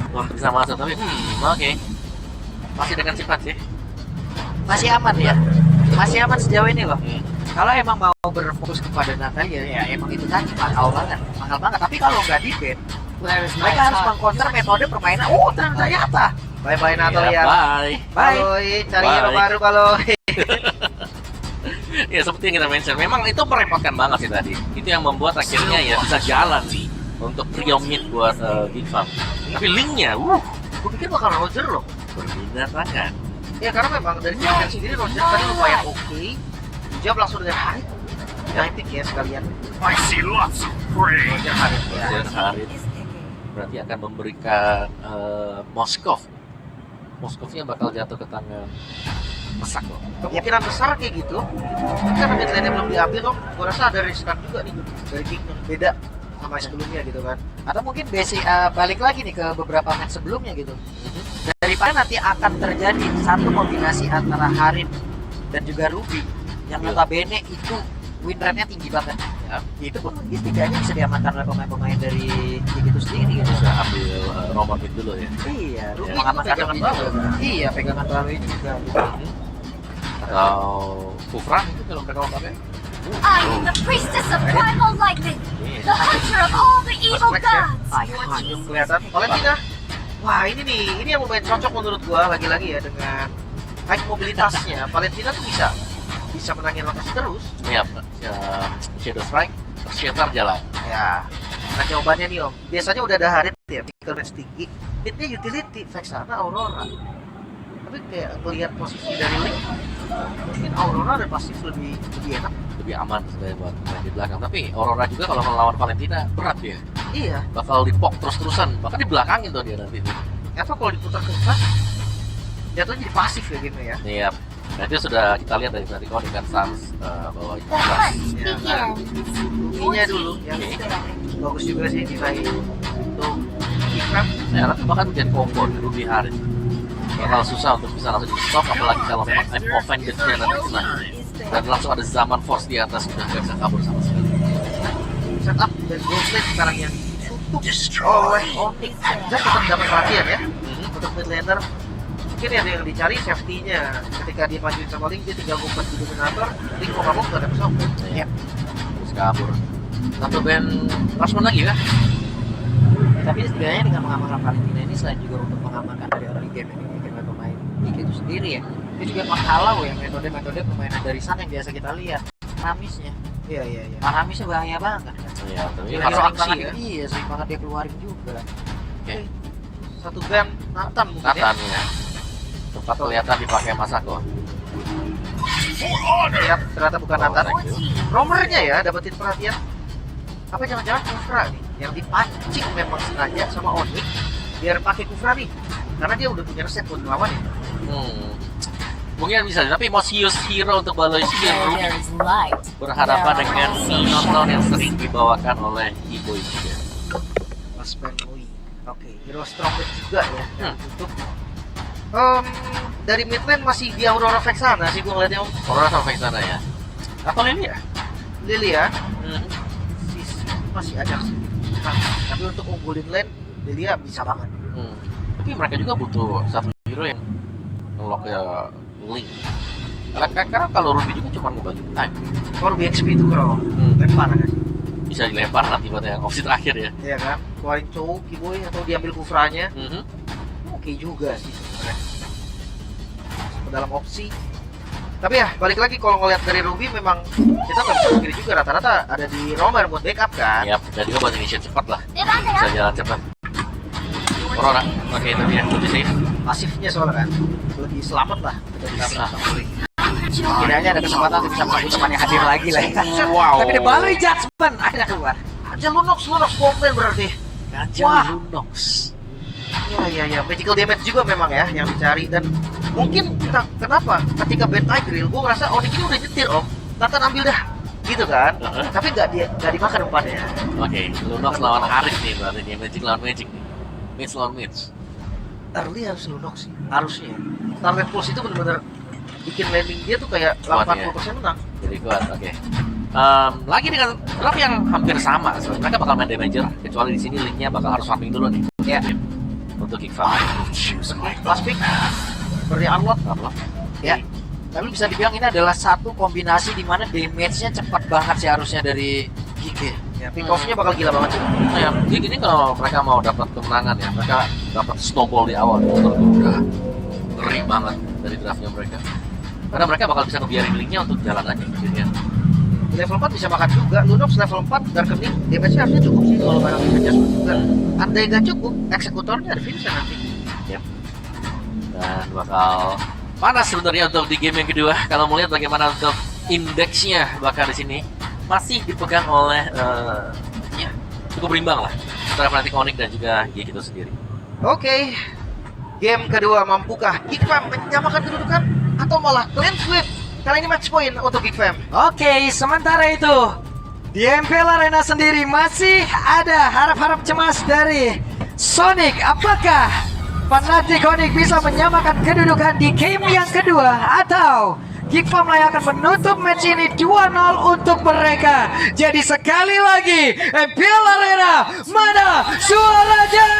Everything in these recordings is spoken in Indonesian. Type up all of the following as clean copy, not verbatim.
bisa masuk tapi oke. Masih dengan cepat sih. Masih aman ya, masih aman sejauh ini loh. Hmm. Kalau emang mau berfokus kepada Natalia ya emang itu tadi mahal banget. Tapi kalau nggak di ban, mereka harus mengcounter metode permainan. Oh ternyata. Bye Natalia. Bye. Bye. Cari Bye. hero baru kalau. Ya seperti yang kita mention, memang itu merepotkan banget sih tadi. Itu yang membuat akhirnya ya bisa jalan sih untuk trio mid buat Big Farm. Tapi linknya, Gue pikir bakal Roger loh. berbeda tangan. Ya karena memang dari champion sendiri Roger tadi lumayan oke. Dijawab langsung dengan Harit. Naitik ya sekalian. I see lots of prey. Roger Harit ya. Dan Harit berarti akan memberikan Moskov. Moskovnya bakal jatuh ke tangan Mesak loh. Kemungkinan besar kayak gitu. Karena mid lane belum diambil dong. Gue rasa ada riskan juga nih dari Kingdom. Beda sama sebelumnya gitu kan. Atau mungkin basic balik lagi nih ke beberapa match sebelumnya gitu. Daripada nanti akan terjadi satu kombinasi antara Harit dan juga Ruby yang notabene itu win rate-nya tinggi banget. Ya. Itu tiganya bisa diamankan oleh pemain-pemain dari itu sendiri gitu. Bisa ambil Roman mid dulu ya. Iya, Ruby Ya. mengamankan Pegangan Ruby banget. juga. Iya, pegangan terlalu juga. Atau Kufran itu kalau mereka ngomongnya. I am the priestess of primal lightning, the hunter of all the evil gods. Belum kelihatan. Valentina. Wah ini nih, ini yang lumayan cocok menurut gua lagi-lagi ya dengan high mobilitasnya. Valentina tuh bisa menangin lokasi terus. Iya, Shadow Strike, Shatter jalan. Ya. Nah jawabannya nih om, biasanya udah ada Harit ya, physical match tinggi. Hitnya utility, Vexana, Aurora. Tapi kayak ngelihat posisi dari Link, mungkin Aurora ada pasif lebih enak. Lebih aman sebenarnya buat main di belakang. Tapi Aurora juga kalau melawan Valentina berat ya. Iya. Bakal dipok terus-terusan, bahkan dibelakangin tuh dia nanti. Atau kalau diputar ke depan, jatuhnya jadi pasif ya game ya. Iya. Nah itu sudah kita lihat dari tadi kalau dengan Sans bahwa itu The hunt Ya, nah. begins. Ruginya dulu ya. Bagus juga sih nilai untuk Ikram. saya rasa bahkan jadi combo di Ruby Harit bakal susah untuk bisa langsung di stop, apalagi kalau memang I'm offended-nya nanti kena dan langsung ada zaman force di atas udah gak bisa kabur sama sekali. Setup dan goldlet sekarang yang tutup oleh Onyx. Jack tetap dapat perhatian ya untuk mid laner. Mungkin yang dicari safety-nya ketika dia majuin sama Link, dia tinggal ngumpet di dominator. Link mau kabur gak ada pesawat. Iya. Terus kabur. Satu band Rashman lagi kan? Tapi setidaknya dengan mengamankan Valentina ini selain juga untuk mengamankan dari early game pemain Diki itu sendiri ya, dia juga menghalau ya metode-metode permainan dari sana yang biasa kita lihat. Ramisnya, Iya. Ramisnya bahaya banget. Iya, tapi Iya, harus sering aksi banget ya. Iya, sering banget dia keluarin juga. Oke. Satu band Nathan mungkin ya. Nathan ya. Tempat kelihatan dipakai Masako. Ya, ternyata bukan Nathan. Oh, thank you. Romernya ya dapetin perhatian. Apa jangan-jangan Kufra nih yang dipancing memang sengaja sama Onyx biar pakai Kufra nih. Karena dia udah punya resep buat ngelawan ya. Mungkin bisa, tapi mau use hero untuk baloi hero There is light. berhadapan dengan non yang sering dibawakan oleh Ibo juga. Mas Ben Louis. Oke, hero strongest juga ya. Hmm. Untuk dari mid lane masih di Aurora Vexana sih gue ngeliatnya om. Aurora sampai sana ya. Atau Lily ya? Lily ya. Masih ada sih. Nah, tapi untuk unggulin lane Lilia bisa banget. Tapi mereka juga butuh satu hero yang ngelock ya Link. Karena kalau Ruby juga cuma ngebagi time. Kalau BXP itu kalau lempar kan. Bisa dilempar nanti buat yang opsi terakhir ya. Iya kan? Keluarin cowok, Kiboy atau diambil Kufranya. Mhm. Oke juga sih sebenarnya. Masuk ke dalam opsi. Tapi ya balik lagi kalau ngeliat dari Ruby memang kita nggak bisa pikir juga rata-rata ada di Romer buat backup kan. Ya, dan juga buat initiate cepat lah. Did I Bisa jalan cepat. Aurora, oke itu dia, lebih safe. Pasifnya soalnya kan lebih selamat lah. Setidaknya ada kesempatan untuk bisa menunggu temannya hadir lagi lah. Wow. Tapi dia baloi judgment akhirnya keluar. Aja Lunox Bombman berarti. Gajah Wah. Lunox. Iya, magical damage juga memang ya yang dicari dan mungkin kenapa ketika ban Tigreal gue ngerasa Onyx ini udah nyetir om, Nathan ambil dah gitu kan, tapi nggak dimakan umpannya. Oke, Lunox lawan Harit nih berarti dia Magic lawan Magic nih. Mage lawan Mage. Early harus Lunox sih, harusnya. Starlet Pulse itu benar-benar bikin landing dia tuh kayak Kuat 80% menang. Jadi kuat, oke. Lagi dengan draft yang hampir sama, sebenarnya mereka bakal main damager, kecuali di sini linknya bakal harus farming dulu nih. Ya. untuk Geek Farm. Last pick seperti unlock. Ya. Tapi bisa dibilang ini adalah satu kombinasi di mana damage-nya cepat banget sih harusnya dari Geek ya. Ya, pick off-nya bakal gila banget sih. Nah, ya, Geek ini kalau mereka mau dapat kemenangan ya, mereka dapat snowball di awal. Menurutku udah ngeri banget dari draftnya mereka. Karena mereka bakal bisa ngebiarin linknya untuk jalan aja. Jadinya. Level 4 bisa makan juga. Lunox level 4 Darkening damage-nya harusnya cukup sih kalau barang adjustment juga. Andai gak cukup, eksekutornya ada Vincent nanti. Dan bakal panas sebenarnya untuk di game yang kedua. Kalau melihat bagaimana untuk indeksnya bakal di sini masih dipegang oleh ya cukup berimbang lah antara Fnatic Onyx dan juga Geek itu sendiri. Oke. Game kedua, mampukah Geek Fam menyamakan kedudukan atau malah clean sweep? Kali ini match point untuk Geek Fam. Oke, sementara itu di MPL Arena sendiri masih ada harap-harap cemas dari Sonic. Apakah Fnatic Onyx bisa menyamakan kedudukan di game yang kedua atau Geek Fam yang akan menutup match ini 2-0 untuk mereka. Jadi sekali lagi MPL Arena, mana suaranya?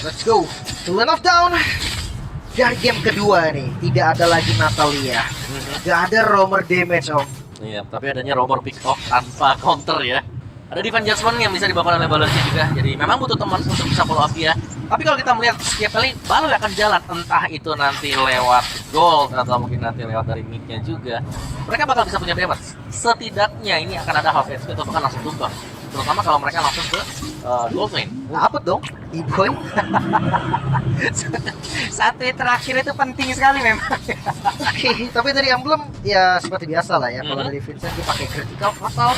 Let's go. To win off down. Dari game kedua nih, tidak ada lagi Natalia. Gak ada roamer damage, Om. Iya, tapi adanya roamer pick off tanpa counter ya. Ada defense judgment yang bisa dibawa oleh Balorsi juga. Jadi memang butuh teman untuk bisa follow up dia. Tapi kalau kita melihat setiap kali Balor akan jalan, entah itu nanti lewat gold atau mungkin nanti lewat dari mid-nya juga, mereka bakal bisa punya damage. Setidaknya ini akan ada half HP atau bahkan langsung tumbang. Terutama kalau mereka langsung ke gold lane. Apa dong? E-boy? Satu yang terakhir itu penting sekali memang. Oke, tapi dari emblem ya seperti biasa lah ya. Kalau dari Vincent dia pakai critical fatal,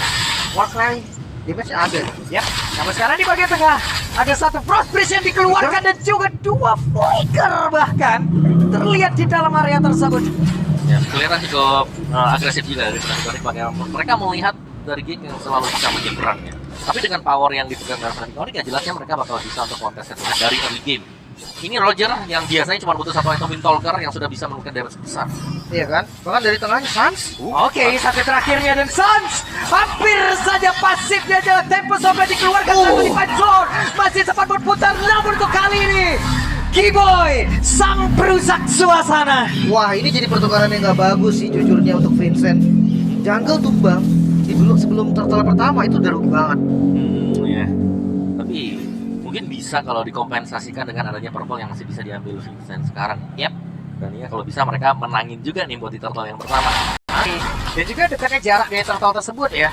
warcry, damage ada. Yap, namun sekarang di bagian tengah ada satu Frost Breeze yang dikeluarkan dan juga 2 flicker bahkan terlihat di dalam area tersebut. Ya, kelihatan cukup agresif juga dari Fnatic Onyx. Mereka melihat dari Geek yang selalu bisa menyeberang ya. Tapi dengan power yang dipegang dari Fnatic Onyx ya jelasnya mereka bakal bisa untuk kontes dari early game. Ini Roger yang biasanya cuma butuh satu item Windtalker yang sudah bisa memberikan damage besar. Iya kan? Bahkan dari tengahnya Sans. Oke, satu terakhirnya dan Sans hampir saja pasif dia jalan tempo sampai dikeluarkan satu di fight zone. Masih sempat berputar namun untuk kali ini Kiboy sang perusak suasana. Wah, ini jadi pertukaran yang gak bagus sih jujurnya untuk Vincent. Jungle tumbang di dulu sebelum turtle pertama itu udah rugi banget. Ya. Tapi mungkin bisa kalau dikompensasikan dengan adanya purple yang masih bisa diambil Vincent sekarang. Yap. Dan ya kalau bisa mereka menangin juga nih buat di turtle yang pertama. Dan juga dekatnya jarak dari turtle tersebut ya.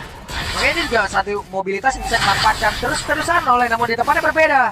Makanya ini juga satu mobilitas yang bisa dimanfaatkan terus-terusan oleh namun di tempatnya berbeda.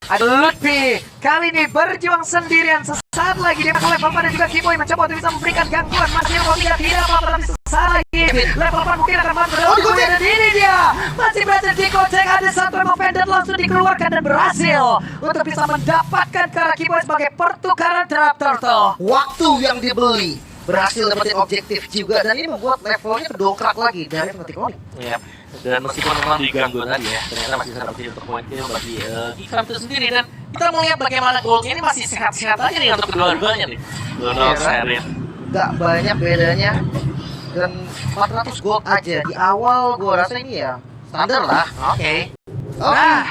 Ada Lutfi kali ini berjuang sendirian. Sesaat lagi dia ke level 4 dan juga Kiboy mencoba untuk bisa memberikan gangguan. Masih yang mau tidak apa-apa tapi sesaat lagi level 4 mungkin akan mampu. Dan ini dia masih berhasil dikocek. Ada satu emang pendant langsung dikeluarkan dan berhasil untuk bisa mendapatkan Kara Kiboy sebagai pertukaran terhadap turtle. Waktu yang dibeli berhasil dapetin objektif juga dan ini membuat levelnya kedongkrak lagi dari Fnatic Onyx. Iya. Dan meskipun memang diganggu tadi ya, ternyata masih bisa dapetin untuk poin kill bagi Geek Fam itu sendiri. Dan kita melihat bagaimana goldnya ini masih sehat-sehat aja nih untuk kedua-duanya nih. Lunox, Serin. Gak banyak bedanya dan 400 gold aja di awal gua rasa ini ya standar lah. Oke. Oh, Nah,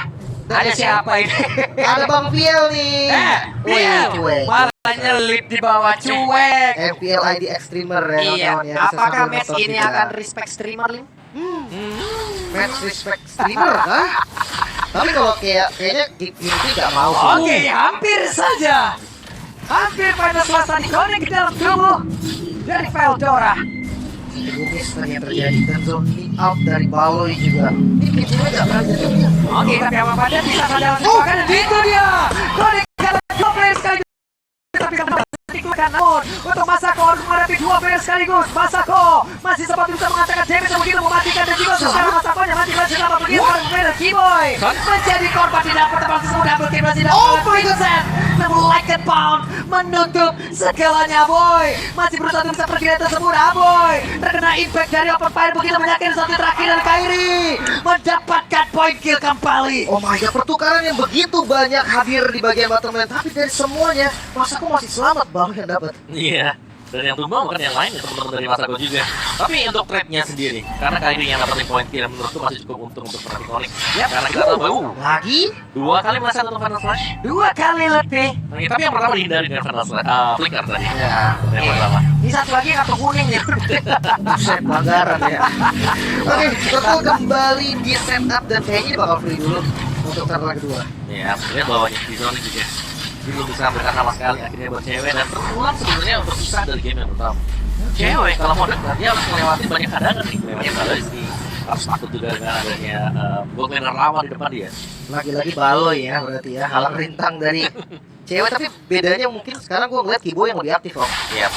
ada siapa ini? ada Bang Fiel nih. Wih, cuek. malah nyelip di bawah cuek. FPL ID Extremer ya Iya, kawan-kawan ya. Bisa apakah sambil match nonton ini juga. akan respect streamer, Lim? match respect streamer kah? Tapi kalau kayaknya Unity gak mau sih. Oke, hampir saja. Hampir pada selasa dikonek ke dalam tubuh dari Veldora. Bumis tadi yang terjadi dan zone lead out dari Baloy juga. Ini kayaknya gak berani dari dia. Oke, tapi apa pada bisa sadar bahkan itu dia. Konek kalah 2 player sekaligus. Tapi kamu dikeluarkan namun untuk Masako harus menghadapi 2 player sekaligus. Masako masih sempat bisa mengatakan damage yang begitu mematikan dan juga sekarang Masakonya mati berhasil dapat begitu para pemain Kiboy menjadi korban tidak pertebal sesudah double kill berhasil dapat Vincent. Namun like and pound menutup segalanya boy. Masih berusaha untuk bisa pergi dari tersebut boy. Terkena impact dari open fire begitu menyakitkan satu terakhir dan Kairi mendapatkan point kill kembali. Oh my god, pertukaran yang begitu banyak hadir di bagian bottom lane. Tapi dari semuanya, Masako masih selamat Baloy yang dapat. Iya. Dan yang tumbang bukan yang lain, ya teman-teman dari Masako juga. Tapi untuk trade-nya sendiri, karena Kairi yang dapetin poin kill menurutku masih cukup untung untuk Fnatic. Karena kita tahu bahwa Lagi 2 kali meleset untuk Final Slash. 2 kali lebih. Tapi yang pertama dihindari dengan Final Slash, flicker tadi. ya. Yang pertama. Ini satu lagi kartu kuning nih. Buset, pelanggaran ya. Oke, Turtle kembali di setup dan kayaknya ini bakal free dulu untuk turtle kedua. Ya, lihat bawahnya di zone juga. Dia belum bisa memberikan sama sekali akhirnya buat cewek dan terulang sebenarnya untuk susah dari game yang pertama. Cewek kalau mau dekat dia harus melewati banyak hadangan nih, banyak Baloiski. Harus takut juga dengan adanya gold laner lawan di depan dia. Lagi-lagi Baloy ya berarti ya, halang rintang dari cewek. Tapi bedanya mungkin sekarang gue ngeliat Kibo yang lebih aktif kok. Iya.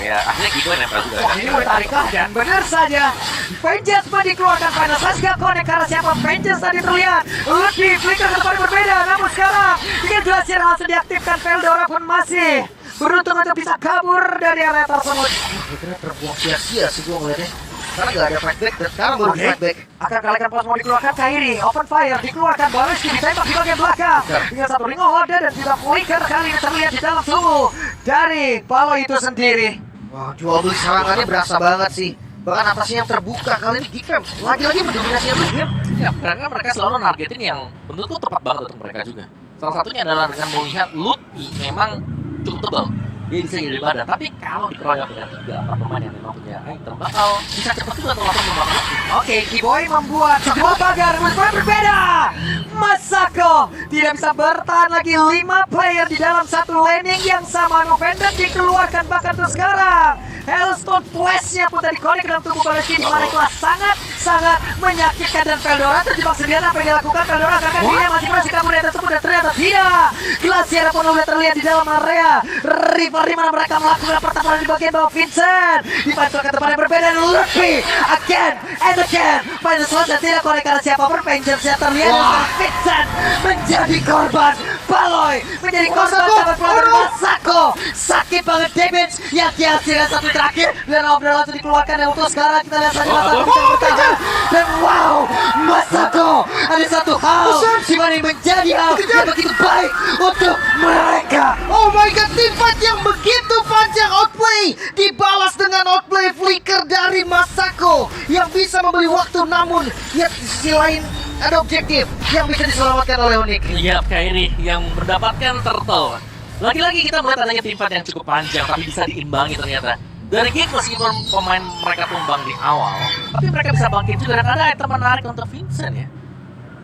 Ya, akhirnya Kibo nempel juga. Wah, ini mulai tarik dan benar saja. Vengeance pun dikeluarkan Final Slash gak connect karena siapa Vengeance tadi terlihat lebih flicker ke depan berbeda. Namun sekarang ini Glacier langsung diaktifkan. Veldora pun masih beruntung untuk bisa kabur dari area tersebut. Kira terbuang sia-sia sih gue ngeliatnya. Karena gak ada flashback dan sekarang baru flashback. Akan kalikan pas mau dikeluarkan Kairi, open fire dikeluarkan Baloiski ditembak di bagian belakang. Tinggal satu ring of order dan tidak flicker kali ini terlihat di dalam tubuh dari Baloy itu sendiri. Wah, jual beli serangannya berasa banget sih. Bahkan atasnya yang terbuka kali ini Geekfam lagi-lagi mendominasi game. Ya, karena mereka selalu nargetin yang menurutku tepat banget untuk mereka juga. Salah satunya adalah dengan melihat Ludwig memang cukup tebal. Dia bisa jadi badan, tapi kalau dikeroyok dengan 3-4 pemain yang memang punya item bakal bisa cepat juga untuk langsung membangun. Oke, Kiboy membuat sebuah pagar berbeda. Masako tidak bisa bertahan lagi 5 player di dalam satu laning yang sama. November dikeluarkan bahkan tuh sekarang. Hellstone Flash-nya pun tadi connect dalam tubuh Baloiski di mana kelas sangat menyakitkan dan Veldora terjebak sendirian. Apa yang dilakukan Veldora karena dia masih berhasil kabur dari tersebut dan ternyata tidak. Glacier pun sudah terlihat di dalam area rival di mana mereka melakukan pertahanan di bagian bawah. Vincent dibantu ke tempat yang berbeda dan lebih again and again. Final Slash dan tidak connect karena siapapun Vengeance-nya terlihat dan Vincent menjadi korban. Baloy menjadi korban tangan pelanggan Masako. Sakit banget damage yang dihasilkan satu terakhir dan Obra langsung dikeluarkan yang utuh. Sekarang kita lihat saja Masako bisa bertahan dan wow, Masako ada satu hal di mana yang menjadi hal yang begitu baik untuk mereka. Oh my god, teamfight yang begitu panjang, outplay dibalas dengan outplay flicker dari Masako yang bisa membeli waktu, namun ya di sisi lain ada objektif yang bisa diselamatkan oleh Onyx. Iya, Kairi yang mendapatkan turtle. Lagi-lagi kita melihat adanya tim fight yang cukup panjang tapi bisa diimbangi ternyata. Dari Geek meskipun pemain mereka tumbang di awal, tapi mereka bisa bangkit juga dan ada item menarik untuk Vincent ya.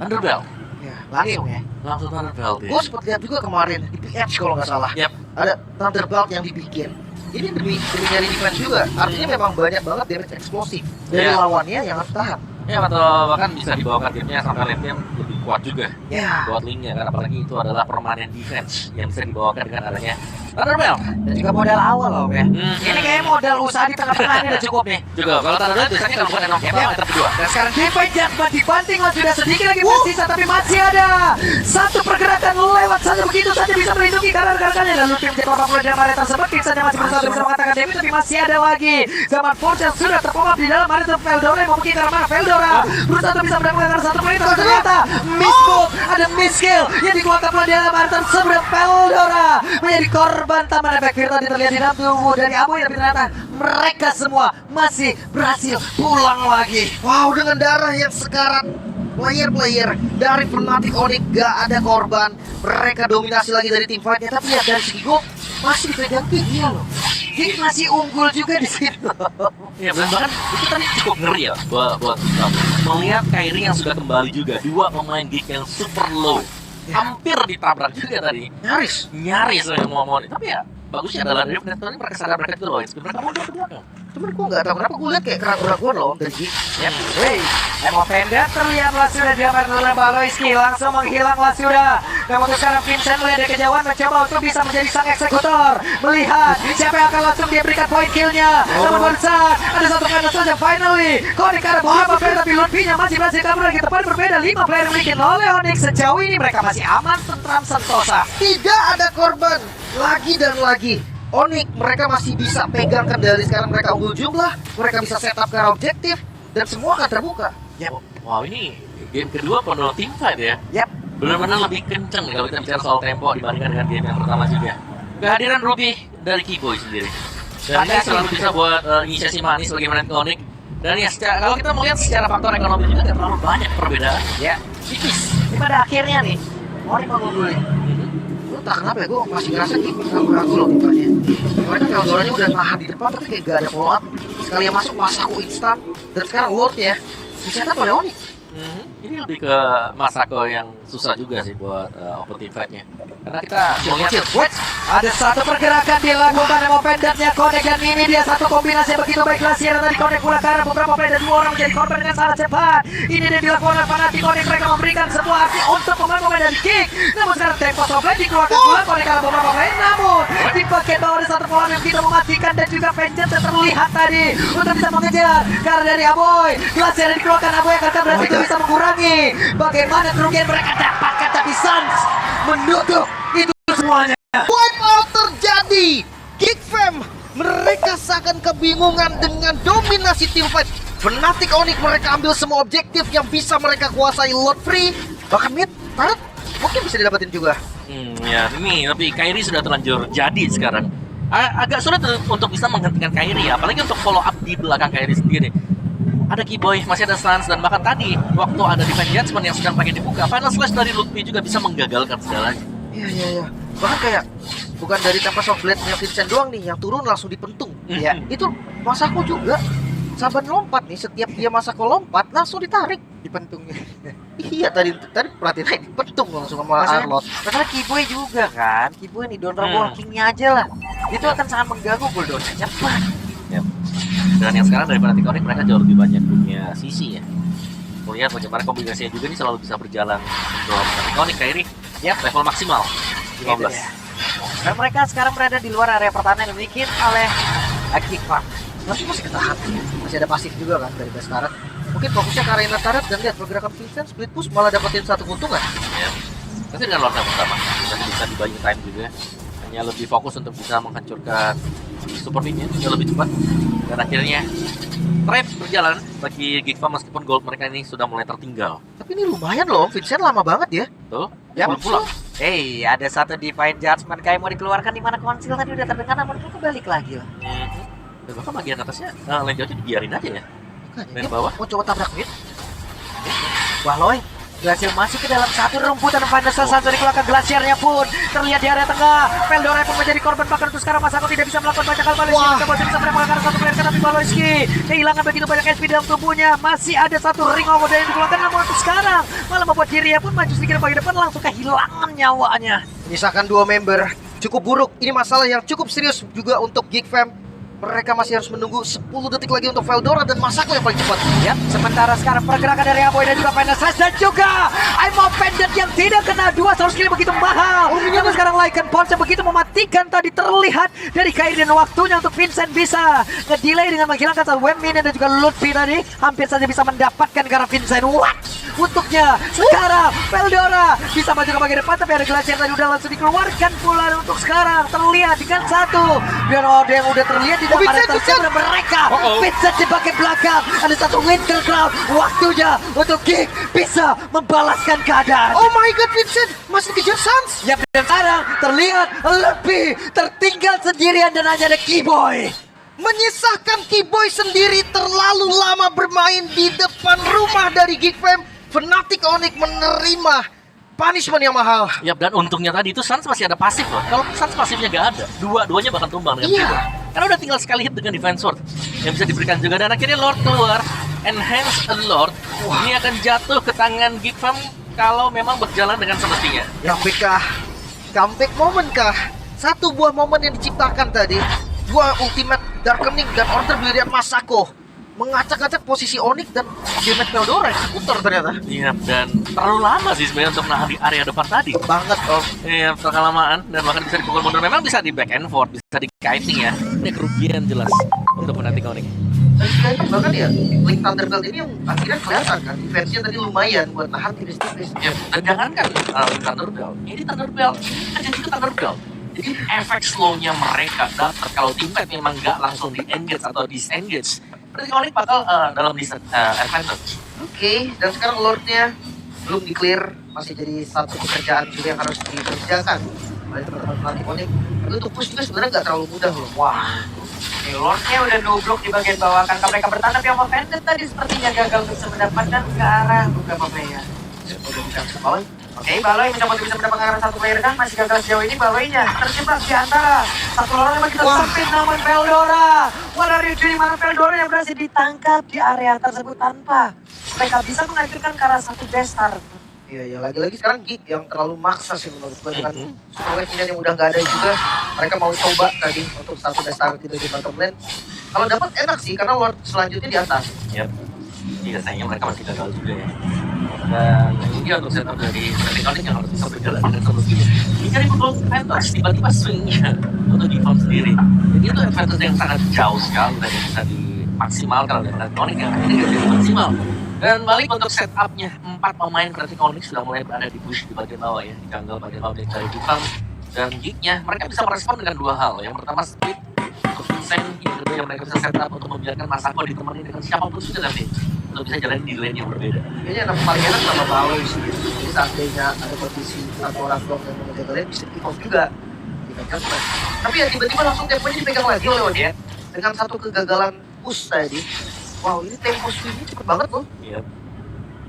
Underbell. Ya, langsung ya. Langsung Underbell dia. Gue sempat lihat juga kemarin di PH kalau nggak salah. Yap. Ada Thunderbolt yang dibikin. Ini demi nyari defense juga. Artinya memang banyak banget damage eksplosif dari Ya. lawannya yang harus tahan. Ya, atau bahkan bisa dibawakan gamenya sampai lane game lebih kuat juga Ya. buat linknya kan, apalagi itu adalah permanen defense yang bisa dibawakan dengan adanya Thunderbell. Dan juga modal awal loh ya. Ini kayak modal usaha di tengah-tengah ini udah cukup nih. Juga kalau Thunderbell biasanya kalau bukan yang pertama, item kedua. Dan sekarang Divine Judgment dibanting lah, sudah sedikit lagi tersisa tapi masih ada satu pergerakan lewat saja begitu saja bisa melindungi karar-kararnya dan Luffy menjadi korban pula dalam area tersebut. Vincent masih berusaha bisa mengatakan Demi tapi masih ada lagi zaman Force yang sudah terpomap di dalam area Veldora yang memungkinkan mana Veldora berusaha untuk bisa mendapatkan satu menit tapi ternyata misbook, ada miskill yang dikeluarkan pula di dalam area tersebut dan Veldora menjadi korban tambahan efek virtual terlihat di dalam tubuh dari Aboy tapi ternyata mereka semua masih berhasil pulang lagi. Wow, dengan darah yang sekarat, player-player dari Fnatic Onyx gak ada korban. Mereka dominasi lagi dari tim fightnya, tapi ya dari segi gold masih dipegang Geek loh. Geek masih unggul juga di situ. Ya, dan bahkan itu tadi cukup ngeri ya buat melihat Kairi yang sudah kembali juga, dua pemain Geek yang super low. Hampir ditabrak juga tadi. Nyaris mau tapi ya bagusnya adalah dari Fnatic mereka sadar mereka itu loh, mereka mundur ke belakang. Cuman gue gak tau kenapa gue liat kayak keraguan-keraguan loh dari Geek. Yap. Hey, Emo Panda terlihatlah sudah diamankan oleh Baloiski, langsung menghilanglah sudah. Namun sekarang Vincent melihat dari kejauhan mencoba untuk bisa menjadi sang eksekutor. Melihat siapa yang akan langsung dia berikan point killnya. Namun barusan ada satu kena saja finally. Konik ada beberapa player tapi Ludwig-nya masih berhasil kabur lagi. Tempat berbeda 5 player yang dimiliki oleh Onyx. Sejauh ini mereka masih aman, tentram, sentosa. Tidak ada korban lagi dan lagi. Onyx mereka masih bisa pegang kendali, sekarang mereka unggul jumlah, mereka bisa setup ke arah objektif dan semua akan terbuka. Yap. Wow, ini game kedua penuh team fight ya. Yap. Benar-benar lebih kenceng kalau kita bicara soal tempo dibandingkan dengan game yang pertama juga. Kehadiran Ruby dari Kiboy sendiri. Dan ini selalu bisa buat inisiasi manis bagi Onyx. Dan ya kalau kita melihat secara faktor ekonomi juga nggak terlalu banyak perbedaan. Ya, tipis. Ini pada akhirnya nih, Onyx mengungguli. Lu tak kenapa ya, gue masih ngerasa gitu ragu loh bukannya. Mereka Veldoranya udah nahan di depan tapi kayak gak ada follow up. Sekali yang masuk Masako instan. Dan sekarang Lord ya dicetak oleh Onyx. Ini lebih ke Masako yang susah juga sih buat open team fight-nya. Karena kita melihat Wait, ada satu pergerakan dilakukan sama pendantnya Connect dan ini dia satu kombinasi yang begitu baik Glacier dan tadi Connect pula karena beberapa play dan dua orang menjadi korban dengan sangat cepat. Ini dia dilakukan oleh Fnatic Connect, mereka memberikan sebuah aksi untuk pemain-pemain dari Kick. Namun sekarang tempo play dikeluarkan pula Connect karena beberapa play, namun di bagian bawah ada satu peluang yang begitu mematikan dan juga Vengeance yang terlihat tadi untuk bisa mengejar karena dari Aboy. Glacier yang dikeluarkan Aboy akan berarti itu bisa mengurangi bagaimana kerugian mereka dapatkan, tapi Suns menutup itu semuanya. Wipe out terjadi. Geek Fam mereka seakan kebingungan dengan dominasi tim fight. Fnatic Onyx mereka ambil semua objektif yang bisa mereka kuasai. Lord Free bahkan mid turret mungkin bisa didapetin juga. Ya ini tapi Kairi sudah terlanjur jadi sekarang. Agak sulit untuk bisa menghentikan Kairi ya, apalagi untuk follow up di belakang Kairi sendiri. Ada Keyboy, masih ada Suns, dan bahkan tadi waktu ada Divine Judgment yang sedang pengen dibuka, Final Slash dari Lutfi juga bisa menggagalkan segalanya. Iya. Bahkan kayak bukan dari Tempest of Blade-nya Vincent doang nih yang turun langsung dipentung. Ya, Itu Masako juga. Saban lompat nih, setiap dia Masako lompat langsung ditarik. dipentungnya. Iya tadi perhatiin aja dipentung langsung sama Arlot. Karena Keyboy juga kan, Keyboy nih donor walkingnya aja lah. Itu akan sangat mengganggu bulldozer cepat. Dan yang sekarang dari Fnatic Onyx mereka jauh lebih banyak punya sisi ya. Melihat bagaimana kombinasinya juga ini selalu bisa berjalan untuk Fnatic Onyx Kairi level maksimal 15. Dan mereka sekarang berada di luar area pertahanan yang dimiliki oleh Kick Farm. Tapi masih ketahan. Masih ada pasif juga kan dari Baskarat. Mungkin fokusnya ke arena turret dan lihat pergerakan Vincent split push malah dapetin satu keuntungan. Ya. Tapi dengan Lord yang pertama bisa di buying time juga. Hanya lebih fokus untuk bisa menghancurkan super team-nya juga lebih cepat. Dan akhirnya trade berjalan bagi Geek Farm meskipun gold mereka ini sudah mulai tertinggal. Tapi ini lumayan loh, Vincent lama banget ya. Tuh, Ya, belum pulang. Hey, ada satu Divine Judgment kayak mau dikeluarkan di mana konsil tadi udah terdengar, namun itu balik lagi lah. Dan bahkan bagian atasnya, lane jauhnya dibiarin aja ya. Makanya Main dia bawah. mau coba tabrak mid. Wah Loy, Glacier masih ke dalam satu rumputan Final Slash dikeluarkan Glaciernya pun terlihat di area tengah. Veldora pun menjadi korban, bahkan untuk sekarang Masako tidak bisa melakukan banyak hal. Baloyski juga masih bisa mendapatkan satu player, tapi Baloyski kehilangan begitu banyak HP dalam tubuhnya. Masih ada satu ring of yang dikeluarkan, namun untuk sekarang malah membuat Jiria pun maju sedikit bagi depan, langsung kehilangan nyawanya. Menyisakan 2 member cukup buruk. Ini masalah yang cukup serius juga untuk Geek Fam. Mereka masih harus menunggu 10 detik lagi untuk Veldora dan Masako yang paling cepat. Ya, sementara sekarang pergerakan dari Aboy dan juga Final Slash dan juga Aimau Pendant yang tidak kena 2 skill begitu mahal. Namun sekarang Lycan Pulse yang begitu mematikan tadi terlihat dari Kairi, dan waktunya untuk Vincent bisa nge-delay dengan menghilangkan satu web minion dan juga Lutfi tadi hampir saja bisa mendapatkan karena Vincent. What? Untuknya sekarang Veldora bisa maju ke bagian depan, tapi ada Glacier tadi udah langsung dikeluarkan pula. Untuk sekarang terlihat dengan satu dan ada yang udah terlihat di depan tersebut mereka. Vincent di bagian belakang, ada satu Winter Cloud. Waktunya untuk Geek bisa membalaskan keadaan. Oh my god, Vincent masih kejar Suns. Ya, dan sekarang terlihat lebih tertinggal sendirian dan hanya ada Keyboy. Menyisahkan Keyboy sendiri terlalu lama bermain di depan rumah dari Geek Fam. Fnatic Onyx menerima punishment yang mahal. Yap, dan untungnya tadi itu Suns masih ada pasif loh. Kalau Suns pasifnya nggak ada, dua-duanya bakal tumbang dengan Iya. Keyboy. Karena udah tinggal sekali hit dengan Defense Sword yang bisa diberikan juga, dan akhirnya Lord keluar. Enhance Lord. Ini akan jatuh ke tangan Geek Fam kalau memang berjalan dengan semestinya. Comeback kah? Comeback moment kah? Satu buah momen yang diciptakan tadi. 2 ultimate Darkening dan Order Brilliant Masako mengacak-acak posisi Onyx dan damage Veldora eksekutor ternyata. Iya, dan terlalu lama sih sebenarnya untuk nahan di area depan tadi. Banget Om. Iya, kelamaan dan bahkan bisa dipukul mundur. Memang bisa di back and forth, bisa di kiting ya. Ini kerugian jelas untuk Fnatic Onyx. Bahkan ya, Link Thunderbelt ini yang akhirnya kelihatan kan, defense-nya tadi lumayan buat nahan tipis-tipis. Ya, dan jangankan Thunderbelt, ini Thunderbelt kan jadi juga Thunderbelt. Jadi efek slow-nya mereka dapat kalau teammate memang nggak langsung di engage atau disengage. Berarti Onyx bakal dalam advantage. Oke, dan sekarang Lord-nya belum di-clear, masih jadi satu pekerjaan juga yang harus dikerjakan oleh teman-teman Fnatic Onyx. Tapi untuk push juga sebenarnya nggak terlalu mudah loh. Wah, Lordnya udah nubruk di bagian bawah. Kan mereka bertanda pihak offensive tadi sepertinya gagal untuk bisa mendapatkan ke arah beberapa player. Udah bisa ke bawah. Oke, Baloi mencoba untuk bisa mendapatkan arah satu player kan masih gagal sejauh ini. Baloinya terjebak di antara satu orang yang begitu sempit namun Veldora. What are you doing? Mana Veldora yang berhasil ditangkap di area tersebut tanpa mereka bisa menghancurkan ke arah satu Destar. Iya, lagi-lagi sekarang Geek yang terlalu maksa sih menurut gue dengan super wave yang udah nggak ada juga. Mereka mau coba tadi untuk satu dasar tidak di bottom lane. Kalau dapat enak sih karena Lord selanjutnya di atas. Yap. Iya, sayangnya mereka masih gagal juga ya. Dan ini dia untuk setup dari Tectonic yang harus bisa berjalan dengan solusinya. Mencari football advantage, tiba-tiba swingnya untuk defense sendiri. Jadi itu advantage yang sangat jauh sekali dan bisa dimaksimalkan oleh Tectonic yang ini nggak jadi maksimal. Dan balik untuk setupnya, 4 pemain Tectonic sudah mulai berada di push di bagian bawah ya, di jungle bagian bawah dari defense. Dan geeknya, mereka bisa merespon dengan 2 hal. Yang pertama split untuk Vincent, yang kedua yang mereka bisa setup untuk membiarkan Masako ditemani dengan siapapun sudah nanti untuk bisa jalan di lane yang berbeda. Kayaknya yang paling enak sama Baloi sih. Jadi seandainya ada kondisi satu orang blok yang menjaga lane bisa kick off juga. Tapi ya tiba-tiba langsung temponya dipegang lagi oleh Odian dengan satu kegagalan push tadi. Wow, ini tempo swingnya cepet banget loh. Iya.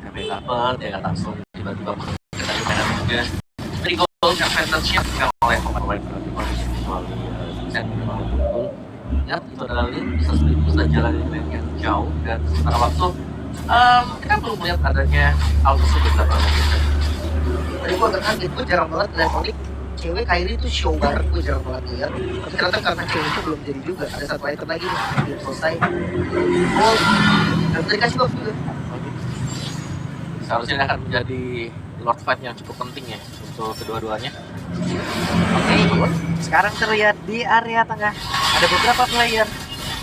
Sampai dapet, ya nggak langsung tiba-tiba kita mainan juga. Dari goal advantage-nya dipegang oleh pemain Tectonic kecuali Vincent yang memang betul. Ingat, itu adalah lane, bisa split, bisa jalan di lane yang jauh dan sementara waktu kita belum melihat adanya auto sudah dilakukan oleh Vincent. Tadi gue agak kaget, gue jarang banget lihat Onyx cewek Kairi itu show bareng, gue jarang banget lihat. Tapi ternyata karena cewek itu belum jadi juga. Ada satu item lagi nih, belum selesai. Oh, dan dikasih buff juga. Seharusnya ini akan menjadi Lord Fight yang cukup penting ya untuk kedua-duanya. Oke, sekarang terlihat di area tengah ada beberapa player.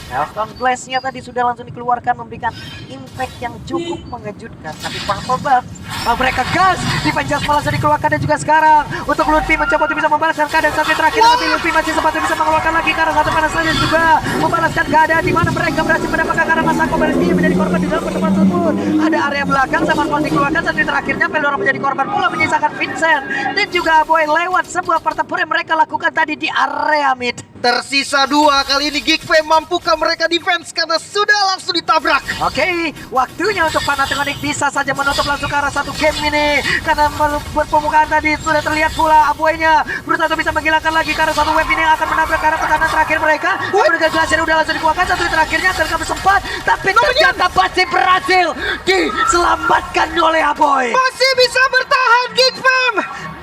Elton Blast-nya tadi sudah langsung dikeluarkan memberikan impact yang cukup mengejutkan. Tapi Purple Buff, mereka gas, Divine Just langsung dikeluarkan dan juga sekarang untuk Lutfi mencoba untuk bisa membalaskan keadaan sampai terakhir. Tapi Lutfi masih sempat bisa mengeluarkan lagi karena satu panas saja juga membalaskan keadaan di mana mereka berhasil mendapatkan karena Masako Baleski menjadi korban di dalam pertemuan tersebut. Ada area belakang sama Pon dikeluarkan sampai terakhirnya Veldora menjadi korban pula menyisakan Vincent dan juga Aboy lewat sebuah pertempuran yang mereka lakukan tadi di area mid. Tersisa 2, kali ini Geek Fam mampukah mereka defense karena sudah langsung ditabrak. Oke, waktunya untuk Panathinaikos bisa saja menutup langsung ke arah satu game ini karena berpembukaan tadi sudah terlihat pula Aboy-nya berusaha untuk bisa menghilangkan lagi karena satu wave ini yang akan menabrak ke arah pertahanan terakhir mereka. Mereka Glacier udah langsung dikeluarkan, satu terakhirnya terkena sempat tapi ternyata pasti berhasil diselamatkan oleh Aboy. Masih bisa bertahan Geek Fam.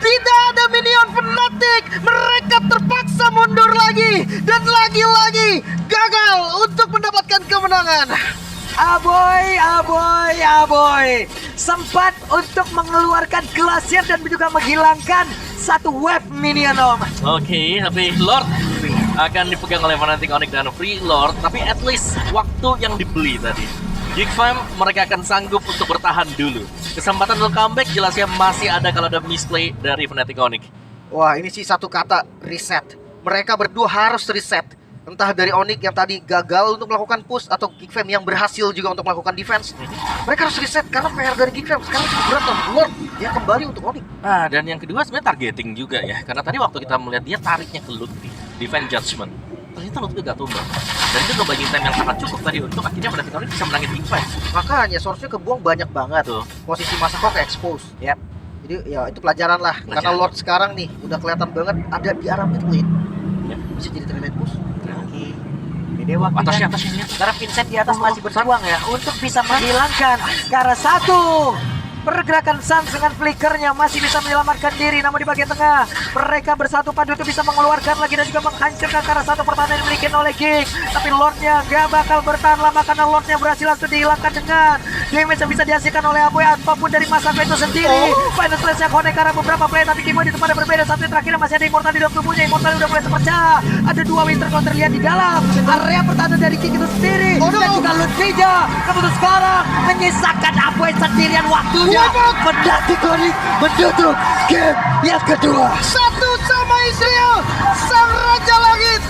Tidak ada minion fanatik. Mereka terpaksa mundur lagi dan lagi-lagi gagal untuk mendapatkan kemenangan. Aboy sempat untuk mengeluarkan Glacier dan juga menghilangkan satu wave minion om. Oke, tapi Lord akan dipegang oleh Panathinaikos dan Free Lord, tapi at least waktu yang dibeli tadi. Geek Fam mereka akan sanggup untuk bertahan dulu. Kesempatan untuk comeback jelasnya masih ada kalau ada misplay dari Panathinaikos. Wah, ini sih satu kata, reset. Mereka berdua harus reset. Entah dari Onyx yang tadi gagal untuk melakukan push atau Geek Fam yang berhasil juga untuk melakukan defense. Mereka harus reset karena PR dari Geek Fam sekarang cukup berat dan Lord dia kembali untuk Onyx. Nah, dan yang kedua sebenarnya targeting juga ya. Karena tadi waktu kita melihat dia tariknya ke Lutfi, Divine Judgment. Ternyata Lutfi gak tumbang. Dan itu ngebagiin time yang sangat cukup tadi untuk akhirnya Panathinaikos bisa menangin defense. Makanya source-nya kebuang banyak banget. Tuh. Posisi Masako ke expose. Yap. Jadi ya itu pelajaran lah. Karena Pelajaran. Lord sekarang nih udah kelihatan banget ada di arah mid lane. Yap. Bisa jadi terlihat push. Oke. Ini waktunya. Atasnya lihat. Karena Vincent di atas masih berjuang ya untuk bisa menghilangkan karena satu pergerakan Sans dengan flickernya masih bisa menyelamatkan diri, namun di bagian tengah mereka bersatu padu untuk bisa mengeluarkan lagi dan juga menghancurkan karena satu pertahanan yang dimiliki oleh Geek. Tapi Lordnya gak bakal bertahan lama karena Lordnya berhasil langsung dihilangkan dengan damage yang bisa dihasilkan oleh Aboy apapun dari Masako itu sendiri. Final Slash yang connect karena beberapa play, tapi Kimo di tempat yang berbeda. Satu terakhirnya masih ada Immortal di dalam tubuhnya. Immortal udah mulai terpecah. Ada 2 Winter Cloud terlihat di dalam area pertahanan dari Geek itu sendiri. Dan juga Ludwija keputus sekarang menyisakan Aboy sendirian waktunya. Panathinaikos menutup game yang kedua. Satu sama Israel, sang Raja Langit